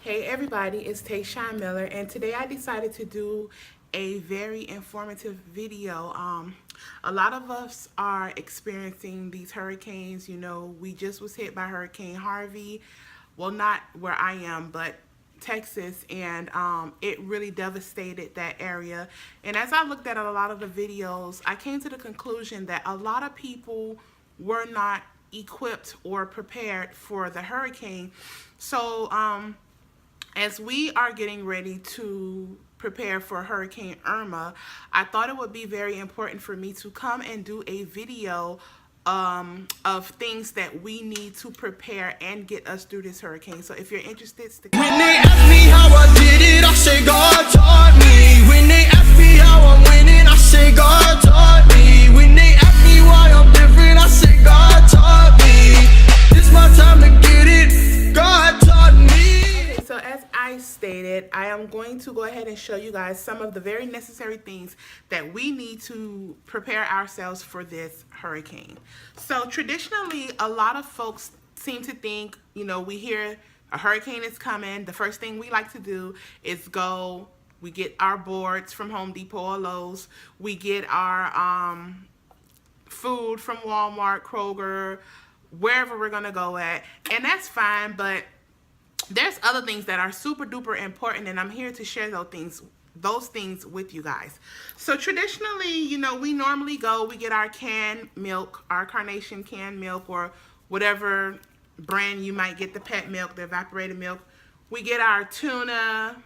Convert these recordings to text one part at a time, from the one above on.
Hey everybody, it's Tayshawn Miller, and today I decided to do a very informative video. A lot of us are experiencing these hurricanes. You know, we just was hit by Hurricane Harvey. Well, not where I am, but Texas, and it really devastated that area. And as I looked at a lot of the videos, I came to the conclusion that a lot of people were not equipped or prepared for the hurricane. So, as we are getting ready to prepare for Hurricane Irma, I thought it would be very important for me to come and do a video of things that we need to prepare and get us through this hurricane. So if you're interested, stick around. When they ask me how I did it, I say God taught me. When they ask me how I'm winning, I say God taught me. When they ask me why I'm different, I say God taught me. This my time to get it, God taught me. Okay, so as I stated, I am going to go ahead and show you guys some of the very necessary things that we need to prepare ourselves for this hurricane. So traditionally, a lot of folks seem to think, you know, we hear a hurricane is coming. The first thing we like to do is we get our boards from Home Depot or Lowe's. We get our food from Walmart, Kroger, wherever we're going to go at. And that's fine, but there's other things that are super duper important, and I'm here to share those things with you guys. So traditionally, you know, we normally we get our canned milk, our Carnation canned milk, or whatever brand you might get, the pet milk, the evaporated milk. We get our tuna,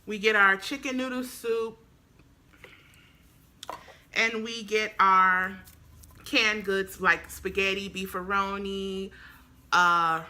we get our chicken noodle soup, and we get our canned goods like spaghetti, beefaroni,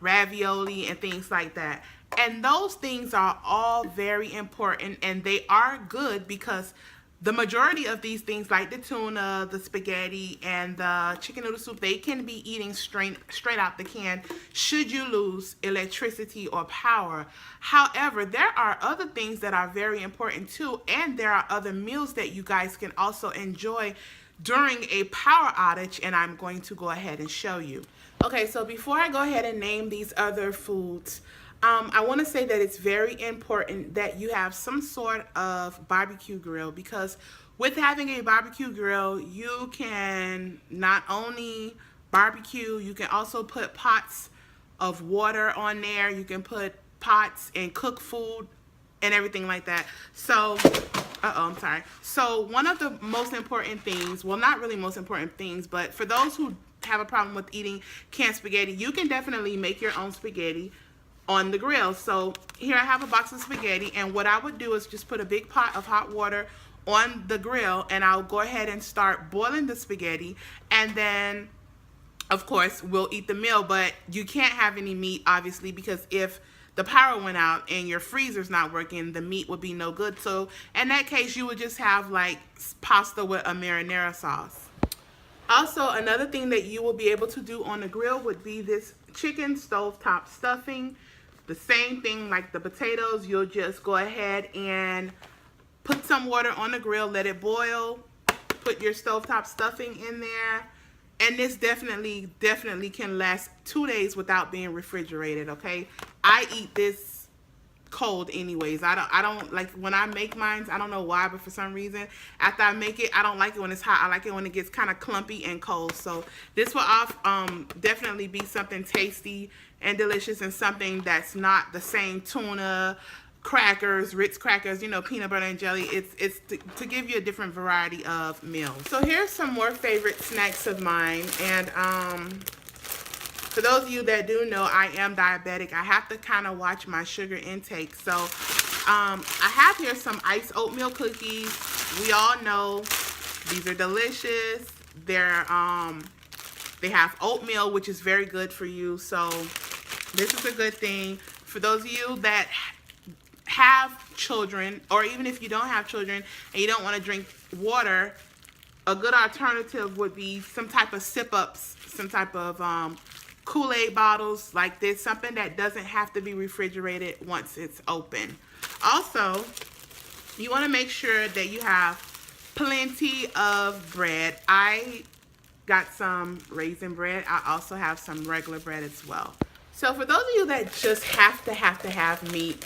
ravioli, and things like that. And those things are all very important, and they are good because the majority of these things, like the tuna, the spaghetti, and the chicken noodle soup, they can be eating straight out the can should you lose electricity or power. However, there are other things that are very important too, and there are other meals that you guys can also enjoy during a power outage, and I'm going to go ahead and show you. Okay, so before I go ahead and name these other foods, I want to say that it's very important that you have some sort of barbecue grill, because with having a barbecue grill, you can not only barbecue, you can also put pots of water on there. You can put pots and cook food and everything like that. So, I'm sorry. So one of the most important things, well, not really most important things, but for those who have a problem with eating canned spaghetti, you can definitely make your own spaghetti on the grill. So here I have a box of spaghetti, and what I would do is just put a big pot of hot water on the grill, and I'll go ahead and start boiling the spaghetti, and then of course we'll eat the meal. But you can't have any meat, obviously, because if the power went out and your freezer's not working, the meat would be no good. So in that case, you would just have like pasta with a marinara sauce. Also, another thing that you will be able to do on the grill would be this chicken stovetop stuffing. The same thing like the potatoes, you'll just go ahead and put some water on the grill, let it boil, put your stovetop stuffing in there, and this definitely can last 2 days without being refrigerated, okay? I eat this cold anyways. I don't like when I make mine. I don't know why, but for some reason after I make it, I don't like it when it's hot. I like it when it gets kind of clumpy and cold. So this will definitely be something tasty and delicious, and something that's not the same tuna, crackers, Ritz crackers, you know, peanut butter and jelly. It's to give you a different variety of meals. So here's some more favorite snacks of mine, and for those of you that do know, I am diabetic. I have to kind of watch my sugar intake. So I have here some iced oatmeal cookies. We all know these are delicious. They have oatmeal, which is very good for you. So this is a good thing. For those of you that have children, or even if you don't have children and you don't want to drink water, a good alternative would be some type of sip-ups, some type of Kool-Aid bottles like this, something that doesn't have to be refrigerated once it's open. Also, you want to make sure that you have plenty of bread. I got some raisin bread. I also have some regular bread as well. So for those of you that just have to have meat,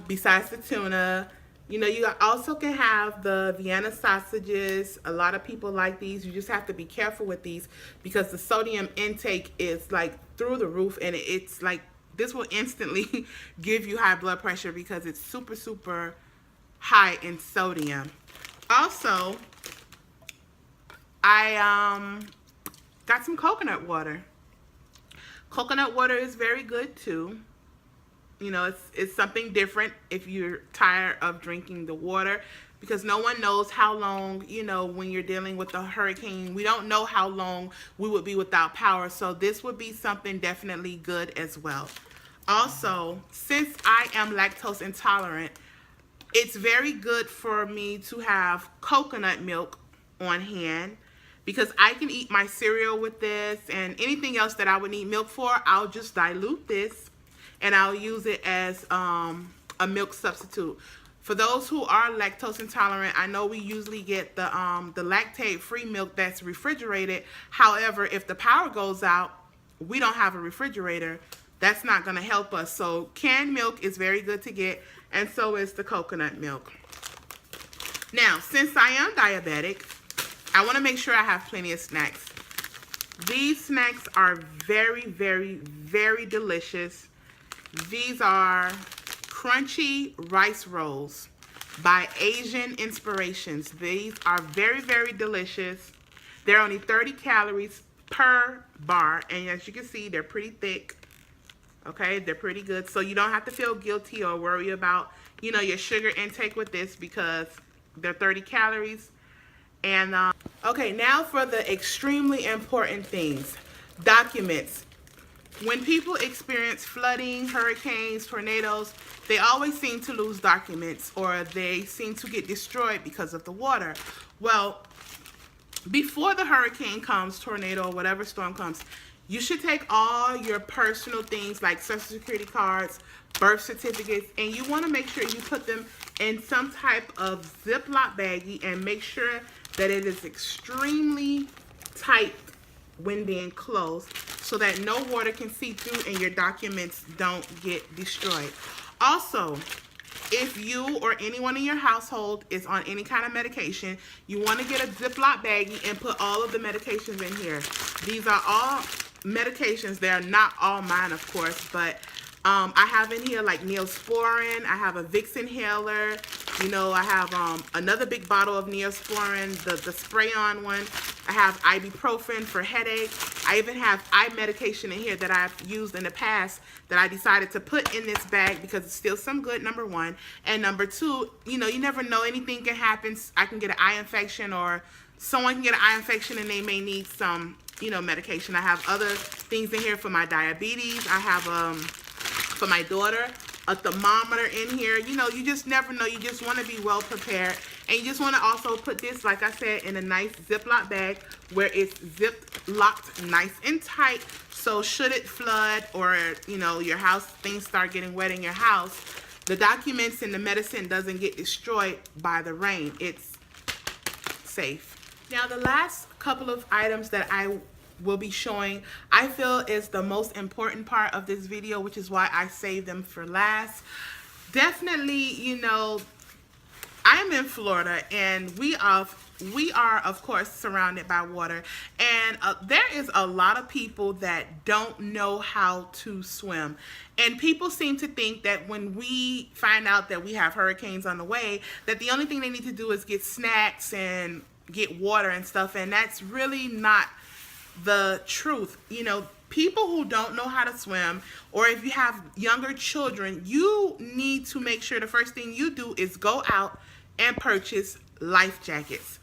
besides the tuna, you know, you also can have the Vienna sausages. A lot of people like these. You just have to be careful with these because the sodium intake is like through the roof, and it's like this will instantly give you high blood pressure because it's super, super high in sodium. Also, I got some coconut water. Coconut water is very good too. You know, it's something different if you're tired of drinking the water, because no one knows how long, you know, when you're dealing with a hurricane, we don't know how long we would be without power. So this would be something definitely good as well. Also, since I am lactose intolerant, it's very good for me to have coconut milk on hand, because I can eat my cereal with this, and anything else that I would need milk for, I'll just dilute this and I'll use it as a milk substitute. For those who are lactose intolerant, I know we usually get the lactate-free milk that's refrigerated. However, if the power goes out, we don't have a refrigerator. That's not going to help us. So canned milk is very good to get, and so is the coconut milk. Now, since I am diabetic, I want to make sure I have plenty of snacks. These snacks are very, very, very delicious. These are crunchy rice rolls by Asian Inspirations. These are very, very delicious. They're only 30 calories per bar, and as you can see, they're pretty thick. Okay, they're pretty good, so you don't have to feel guilty or worry about, you know, your sugar intake with this, because they're 30 calories. And okay, now for the extremely important things. Documents. When people experience flooding, hurricanes, tornadoes, they always seem to lose documents, or they seem to get destroyed because of the water. Well, before the hurricane comes, tornado, or whatever storm comes, you should take all your personal things like Social Security cards, birth certificates, and you want to make sure you put them in some type of Ziploc baggie, and make sure that it is extremely tight when being closed, so that no water can seep through and your documents don't get destroyed. Also, if you or anyone in your household is on any kind of medication, you want to get a Ziploc baggie and put all of the medications in here. These are all medications. They are not all mine, of course, but I have in here like Neosporin. I have a Vicks inhaler. You know, I have another big bottle of Neosporin, the spray-on one. I have ibuprofen for headache. I even have eye medication in here that I've used in the past that I decided to put in this bag because it's still some good, number one. And number two, you know, you never know, anything can happen. I can get an eye infection, or someone can get an eye infection and they may need some, you know, medication. I have other things in here for my diabetes. I have for my daughter a thermometer in here. You know, you just never know. You just want to be well prepared, and you just want to also put this, like I said, in a nice Ziploc bag where it's zipped locked nice and tight, so should it flood, or you know, your house, things start getting wet in your house, the documents and the medicine doesn't get destroyed by the rain. It's safe. Now, the last couple of items that I will be showing, I feel is the most important part of this video, which is why I saved them for last. Definitely, you know, I'm in Florida, and we are of course surrounded by water, and there is a lot of people that don't know how to swim. And people seem to think that when we find out that we have hurricanes on the way, that the only thing they need to do is get snacks and get water and stuff, and that's really not the truth. You know, people who don't know how to swim, or if you have younger children, you need to make sure the first thing you do is go out and purchase life jackets.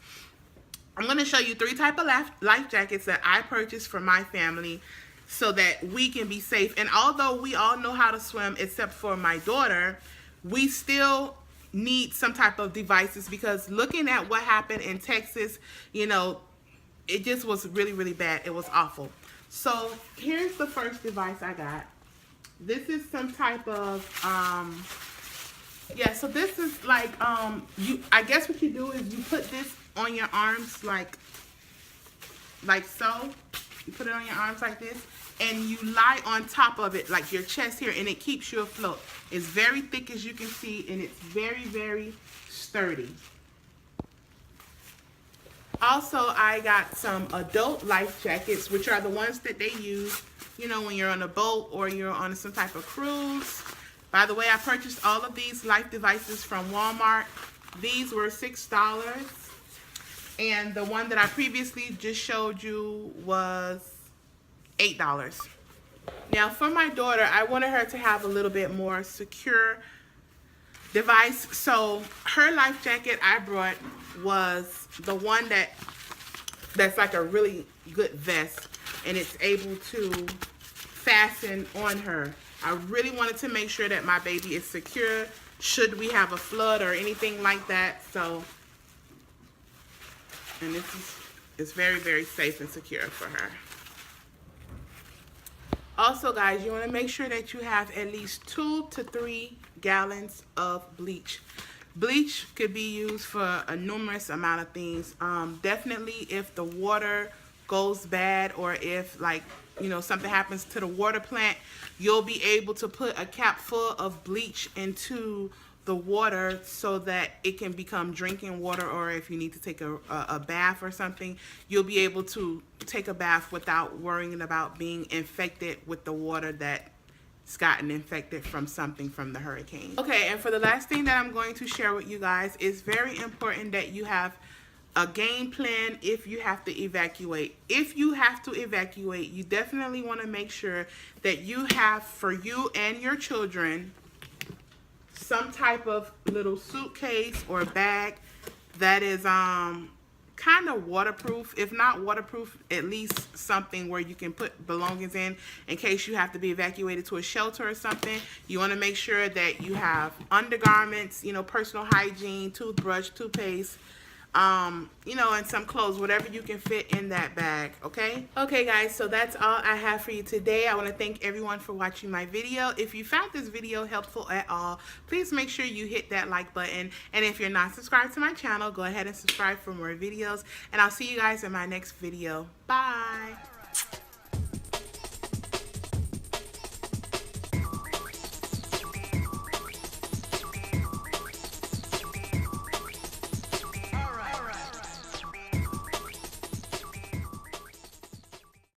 I'm going to show you 3 types of life jackets that I purchased for my family so that we can be safe. And although we all know how to swim except for my daughter, we still need some type of devices, because looking at what happened in Texas, you know, it just was really, really bad. It was awful. So here's the first device I got. This is some type of, yeah, so this is like, I guess what you do is you put this on your arms like so, You put it on your arms like this, and you lie on top of it, like your chest here, and it keeps you afloat. It's very thick, as you can see, and it's very, very sturdy. Also, I got some adult life jackets, which are the ones that they use, you know, when you're on a boat or you're on some type of cruise. By the way, I purchased all of these life devices from Walmart. These were $6. And the one that I previously just showed you was $8. Now, for my daughter, I wanted her to have a little bit more secure device. So her life jacket I brought was the one that's like a really good vest, and it's able to fasten on her. I really wanted to make sure that my baby is secure should we have a flood or anything like that. So, and it's very, very safe and secure for her. Also, guys, you want to make sure that you have at least 2 to 3 gallons of bleach. Bleach could be used for a numerous amount of things. Definitely if the water goes bad, or if, like, you know, something happens to the water plant, you'll be able to put a cap full of bleach into the water so that it can become drinking water, or if you need to take a bath or something, you'll be able to take a bath without worrying about being infected with the water that's gotten infected from something from the hurricane. Okay, and for the last thing that I'm going to share with you guys, it's very important that you have a game plan if you have to evacuate. If you have to evacuate, you definitely want to make sure that you have, for you and your children, some type of little suitcase or bag that is kind of waterproof. If not waterproof, at least something where you can put belongings in case you have to be evacuated to a shelter or something. You want to make sure that you have undergarments, you know, personal hygiene, toothbrush, toothpaste, you know, and some clothes, whatever you can fit in that bag. Okay guys, so that's all I have for you today. I want to thank everyone for watching my video. If you found this video helpful at all, please make sure you hit that like button, and if you're not subscribed to my channel, go ahead and subscribe for more videos, and I'll see you guys in my next video. Bye.